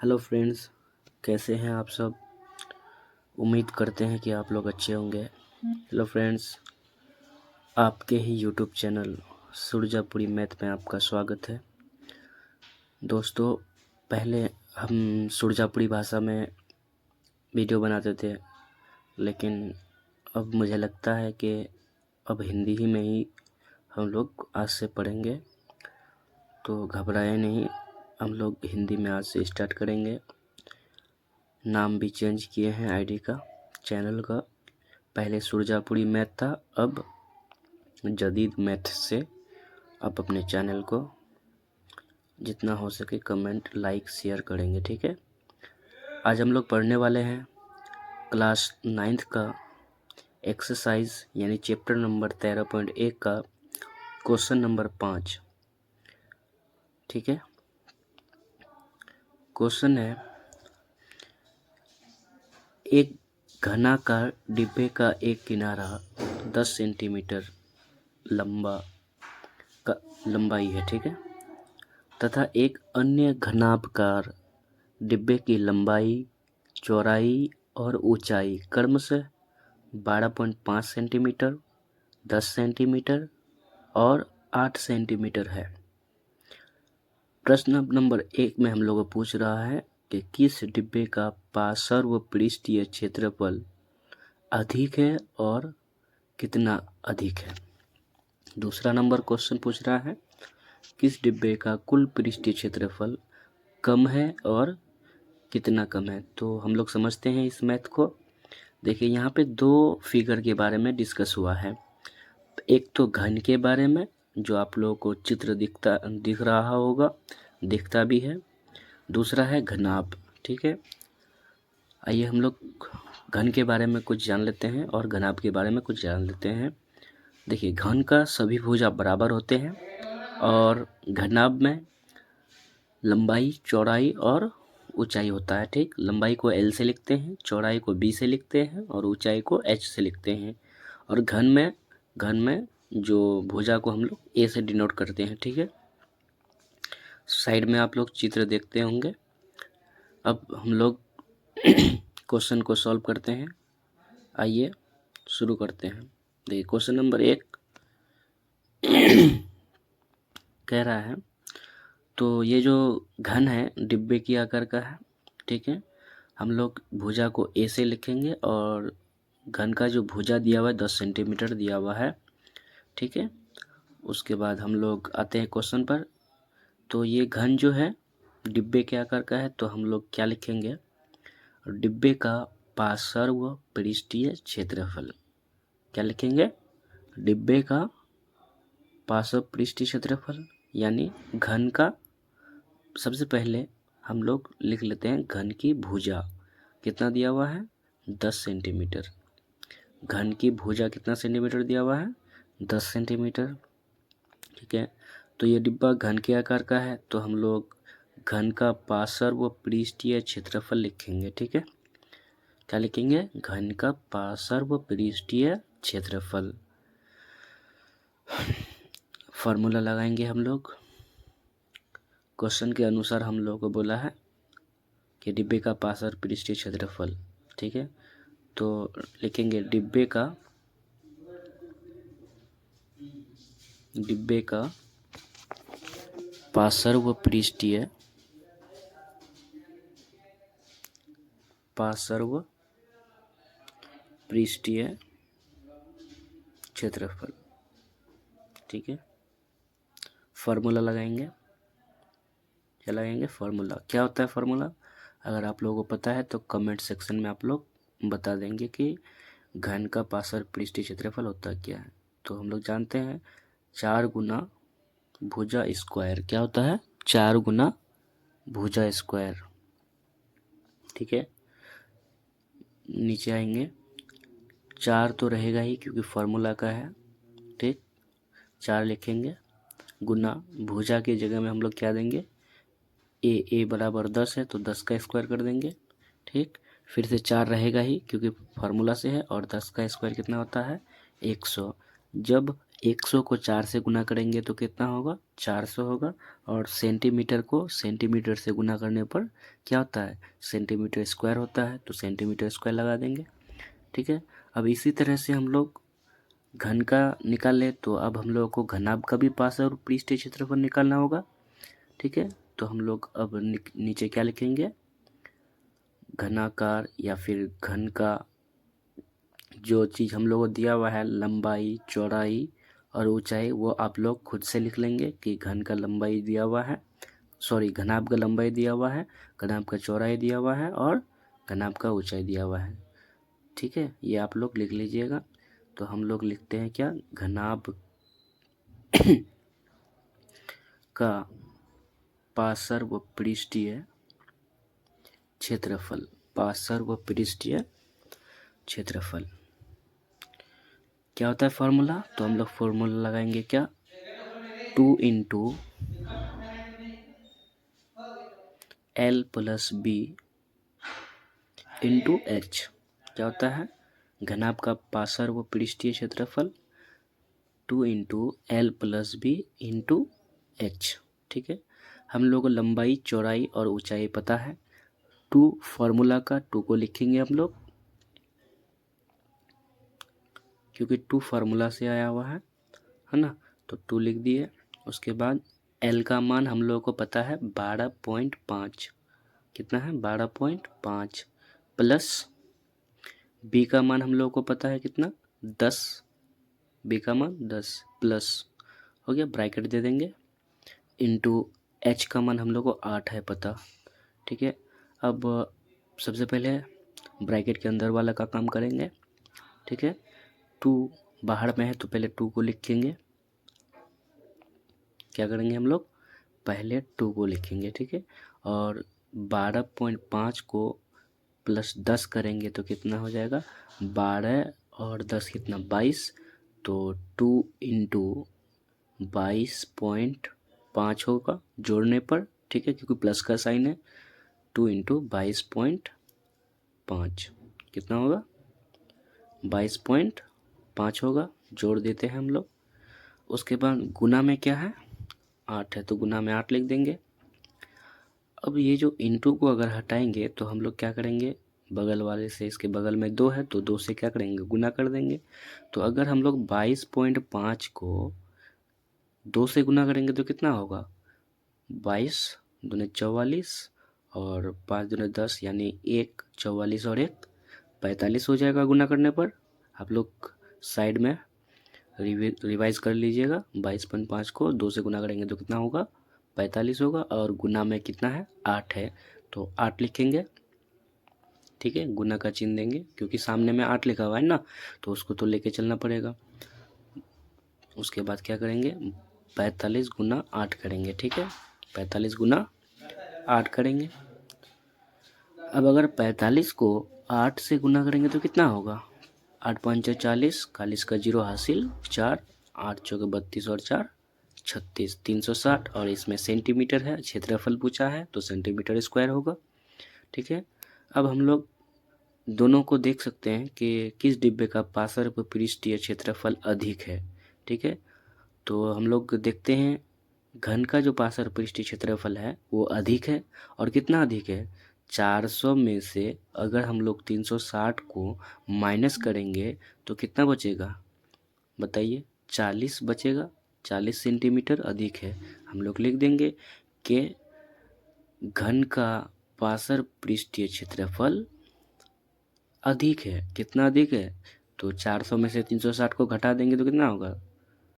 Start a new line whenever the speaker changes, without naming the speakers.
Hello friends, कैसे हैं आप सब। उम्मीद करते हैं कि आप लोग अच्छे होंगे। हेलो फ्रेंड्स, आपके ही यूट्यूब चैनल सुरजापुरी मैथ में आपका स्वागत है। दोस्तों, पहले हम सुरजापुरी भाषा में वीडियो बनाते थे, लेकिन अब मुझे लगता है कि अब हिंदी ही में ही हम लोग आज से पढ़ेंगे। तो घबराए नहीं, हम लोग हिंदी में आज से स्टार्ट करेंगे। नाम भी चेंज किए हैं आईडी का, चैनल का। पहले सुरजापुरी मैथ था, अब जदीद मैथ से आप अपने चैनल को जितना हो सके कमेंट, लाइक, शेयर करेंगे, ठीक है। आज हम लोग पढ़ने वाले हैं क्लास 9th का एक्सरसाइज यानी चैप्टर नंबर 13.1 का क्वेश्चन नंबर 5, ठीक है। क्वेश्चन है, एक घनाकार डिब्बे का एक किनारा 10 सेंटीमीटर लंबाई है, ठीक है, तथा एक अन्य घनाभकार डिब्बे की लंबाई, चौड़ाई और ऊंचाई क्रमशः 12.5 सेंटीमीटर, 10 सेंटीमीटर और 8 सेंटीमीटर है। प्रश्न नंबर 1 में हम लोग को पूछ रहा है कि किस डिब्बे का पार्श्व पृष्ठीय क्षेत्रफल अधिक है और कितना अधिक है। दूसरा नंबर क्वेश्चन पूछ रहा है किस डिब्बे का कुल पृष्ठीय क्षेत्रफल कम है और कितना कम है। तो हम लोग समझते हैं इस मैथ को। देखिए, यहाँ पे दो फिगर के बारे में डिस्कस हुआ है। एक तो घन के बारे में, जो आप लोगों को चित्र दिख रहा होगा, दिखता भी है। दूसरा है घनाभ, ठीक है। आइए हम लोग घन के बारे में कुछ जान लेते हैं और घनाभ के बारे में कुछ जान लेते हैं। देखिए, घन का सभी भुजा बराबर होते हैं और घनाभ में लंबाई, चौड़ाई और ऊंचाई होता है, ठीक। लंबाई को L से लिखते हैं, चौड़ाई को B से लिखते हैं और ऊंचाई को H से लिखते हैं। और घन में जो भुजा को हम लोग A से डिनोट करते हैं, ठीक है। साइड में आप लोग चित्र देखते होंगे। अब हम लोग क्वेश्चन को सॉल्व करते हैं। आइए शुरू करते हैं। देखिए, क्वेश्चन नंबर 1 कह रहा है, तो ये जो घन है डिब्बे की आकार का है, ठीक है। हम लोग भुजा को A से लिखेंगे और घन का जो भुजा दिया हुआ है 10 सेंटीमीटर दिया हुआ है, ठीक है। उसके बाद हम लोग आते हैं क्वेश्चन पर। तो ये घन जो है डिब्बे के आकार का है, तो हम लोग क्या लिखेंगे, डिब्बे का पार्श्व पृष्ठीय क्षेत्रफल। क्या लिखेंगे, डिब्बे का पार्श्व पृष्ठीय क्षेत्रफल यानी घन का। सबसे पहले हम लोग लिख लेते हैं घन की भुजा कितना दिया हुआ है, 10 सेंटीमीटर। घन की भुजा कितना सेंटीमीटर दिया हुआ है, 10 सेंटीमीटर, ठीक है। तो ये डिब्बा घन के आकार का है, तो हम लोग घन का पार्श्व पृष्ठीय क्षेत्रफल लिखेंगे, ठीक है। क्या लिखेंगे, घन का पार्श्व पृष्ठीय क्षेत्रफल। फॉर्मूला लगाएंगे हम लोग। क्वेश्चन के अनुसार हम लोगों को बोला है कि डिब्बे का पार्श्व पृष्ठीय क्षेत्रफल, ठीक है। तो लिखेंगे डिब्बे का पार्श्व पृष्ठीय क्षेत्रफल, ठीक है। फार्मूला लगाएंगे। क्या लगाएंगे, फार्मूला। क्या होता है फार्मूला, अगर आप लोगों को पता है तो कमेंट सेक्शन में आप लोग बता देंगे कि घन का पार्श्व पृष्ठीय क्षेत्रफल होता क्या है। तो हम लोग जानते हैं 4 गुना भुजा स्क्वायर। क्या होता है, 4 गुना भुजा स्क्वायर, ठीक है। नीचे आएंगे, 4 तो रहेगा ही क्योंकि फार्मूला का है, ठीक। 4 लिखेंगे, गुना भुजा की जगह में हम लोग क्या देंगे, ए बराबर 10 है तो 10 का स्क्वायर कर देंगे, ठीक। फिर से 4 रहेगा ही क्योंकि फार्मूला से है, और 10 का स्क्वायर कितना होता है, 100। जब 100 को 4 से गुना करेंगे तो कितना होगा, 400 होगा। और सेंटीमीटर को सेंटीमीटर से गुना करने पर क्या होता है, सेंटीमीटर स्क्वायर होता है, तो सेंटीमीटर स्क्वायर लगा देंगे। ठीक है, अब इसी तरह से हम लोग घन का निकाले, तो अब हम लोगों को घनाभ का भी पार्श्व और पृष्ठीय क्षेत्रफल निकालना होगा। ठीक है, तो हम लोग अब नीचे क्या लिखेंगे, घनाकार या फिर घन का जो चीज़ हम लोग को दिया हुआ है, लंबाई, चौड़ाई और ऊंचाई, वो आप लोग खुद से लिख लेंगे कि घन का लंबाई दिया हुआ है, सॉरी घनाभ का लंबाई दिया हुआ है, घनाभ का चौड़ाई दिया हुआ है और घनाभ का ऊंचाई दिया हुआ है। ठीक है, ये आप लोग लिख लीजिएगा। तो हम लोग लिखते हैं क्या, घनाभ का पार्श्व व पृष्ठीय क्षेत्रफल, पार्श्व व पृष्ठीय क्षेत्रफल क्या होता है फॉर्मूला, तो हम लोग फॉर्मूला लगाएंगे क्या, 2 into L plus B into H. क्या होता है, घनाभ का पार्श्व व पृष्ठीय क्षेत्रफल 2 into L plus B into H. ठीक है, हम लोग को लंबाई, चौड़ाई और ऊंचाई पता है। 2 फॉर्मूला का 2 को लिखेंगे हम लोग, क्योंकि 2 फार्मूला से आया हुआ है ना, तो 2 लिख दिए। उसके बाद L का मान हम लोगों को पता है 12.5, कितना है 12.5, प्लस B का मान हम लोगों को पता है कितना 10, B का मान 10 प्लस हो गया, ब्रैकेट दे देंगे, इंटू H का मान हम लोग को 8 है पता। ठीक है, अब सबसे पहले ब्रैकेट के अंदर वाला का काम करेंगे। ठीक है, 2 बाहर में है तो पहले 2 को लिखेंगे, क्या करेंगे हम लोग, पहले 2 को लिखेंगे। ठीक है, और 12.5 को प्लस 10 करेंगे तो कितना हो जाएगा, 12 और 10 कितना 22, तो 2 इंटू 22.5 होगा जोड़ने पर। ठीक है, क्योंकि प्लस का साइन है, 2 इंटू 22.5 कितना होगा, 22.5 होगा, जोड़ देते हैं हम लोग। उसके बाद गुना में क्या है, 8 है, तो गुना में 8 लिख देंगे। अब ये जो इंटू को अगर हटाएंगे तो हम लोग क्या करेंगे, बगल वाले से, इसके बगल में 2 है तो 2 से क्या करेंगे, गुना कर देंगे। तो अगर हम लोग 22.5 को 2 से गुना करेंगे तो कितना होगा, 22 दूने 44 और 5 दूने 10, यानी 1 44 और 1 45 हो जाएगा गुना करने पर। आप लोग साइड में रिवाइज कर लीजिएगा, 22.5 को 2 से गुना करेंगे तो कितना होगा, 45 होगा, और गुना में कितना है, 8 है, तो 8 लिखेंगे। ठीक है, गुना का चिन्ह देंगे क्योंकि सामने में 8 लिखा हुआ है ना, तो उसको तो लेके चलना पड़ेगा। उसके बाद क्या करेंगे, 45 गुना 8 करेंगे। ठीक है, 45 गुना 8 करेंगे। अब अगर 45 को 8 से गुना करेंगे तो कितना होगा, 8 5 40, 40 का 0 हासिल, 4 8 चौके 32 और 4 36, 360, और इसमें सेंटीमीटर है, क्षेत्रफल पूछा है तो सेंटीमीटर स्क्वायर होगा। ठीक है, अब हम लोग दोनों को देख सकते हैं कि किस डिब्बे का पार्श्व व पृष्ठीय क्षेत्रफल अधिक है। ठीक है, तो हम लोग देखते हैं घन का जो पार्श्व पृष्ठीय क्षेत्रफल है वो अधिक है, और कितना अधिक है, 400 में से अगर हम लोग 360 को माइनस करेंगे तो कितना बचेगा, बताइए, 40 बचेगा, 40 सेंटीमीटर अधिक है। हम लोग लिख देंगे कि घन का पार्श्व पृष्ठीय क्षेत्रफल अधिक है। कितना अधिक है, तो 400 में से 360 को घटा देंगे तो कितना होगा,